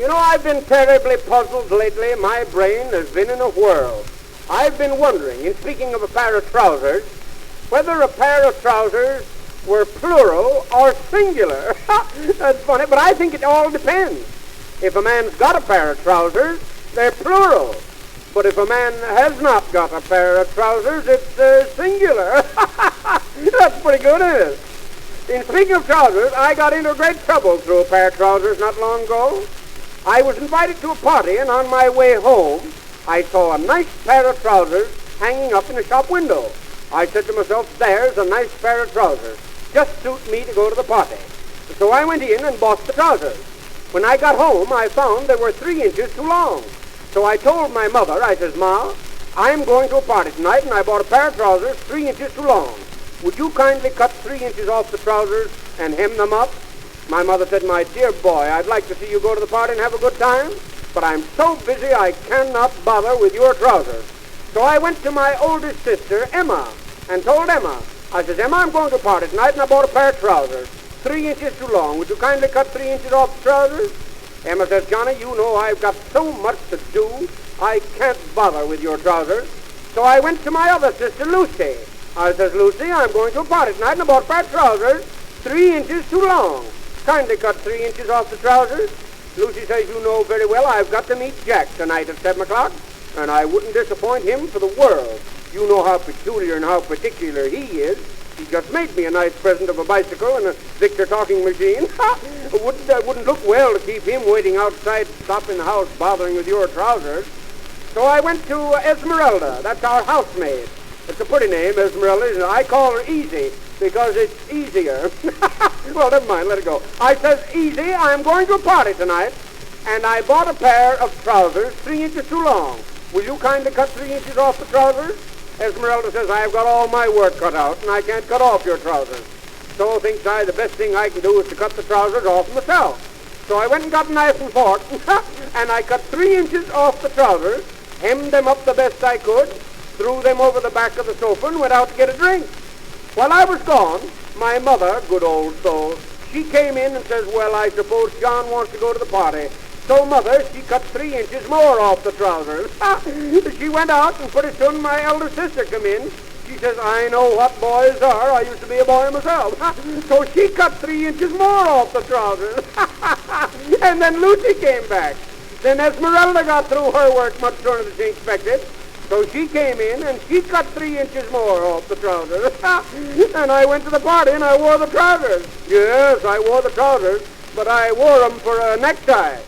You know, I've been terribly puzzled lately. My brain has been in a whirl. I've been wondering, in speaking of a pair of trousers, whether a pair of trousers were plural or singular. That's funny, but I think it all depends. If a man's got a pair of trousers, they're plural. But if a man has not got a pair of trousers, it's singular. That's pretty good, isn't it? In speaking of trousers, I got into great trouble through a pair of trousers not long ago. I was invited to a party, and on my way home, I saw a nice pair of trousers hanging up in a shop window. I said to myself, there's a nice pair of trousers. Just suit me to go to the party. So I went in and bought the trousers. When I got home, I found they were 3 inches too long. So I told my mother, I says, Ma, I'm going to a party tonight, and I bought a pair of trousers 3 inches too long. Would you kindly cut 3 inches off the trousers and hem them up? My mother said, my dear boy, I'd like to see you go to the party and have a good time, but I'm so busy I cannot bother with your trousers. So I went to my oldest sister, Emma, and told Emma, I says, Emma, I'm going to a party tonight, and I bought a pair of trousers 3 inches too long. Would you kindly cut 3 inches off the trousers? Emma says, Johnny, you know I've got so much to do, I can't bother with your trousers. So I went to my other sister, Lucy. I says, Lucy, I'm going to a party tonight, and I bought a pair of trousers 3 inches too long. Kindly cut 3 inches off the trousers. Lucy says, you know very well I've got to meet Jack tonight at 7 o'clock, and I wouldn't disappoint him for the world. You know how peculiar and how particular he is. He just made me a nice present of a bicycle and a Victor talking machine. Wouldn't look well to keep him waiting outside, stop in the house, bothering with your trousers. So I went to Esmeralda. That's our housemaid. It's a pretty name, Esmeralda, isn't it? I call her Easy because it's easier. Well, never mind, let it go. I says, Easy, I'm going to a party tonight, and I bought a pair of trousers 3 inches too long. Will you kindly cut 3 inches off the trousers? Esmeralda says, I've got all my work cut out, and I can't cut off your trousers. So thinks I, the best thing I can do is to cut the trousers off myself. So I went and got a knife and fork, and I cut 3 inches off the trousers, hemmed them up the best I could, threw them over the back of the sofa, and went out to get a drink. While I was gone, my mother, good old soul, she came in and says, well, I suppose John wants to go to the party. So, Mother, she cut 3 inches more off the trousers. She went out, and pretty soon my elder sister come in. She says, I know what boys are. I used to be a boy myself. So she cut 3 inches more off the trousers. And then Lucy came back. Then Esmeralda got through her work much sooner than she expected. So she came in, and she cut 3 inches more off the trousers. And I went to the party, and I wore the trousers. Yes, I wore the trousers, but I wore them for a necktie.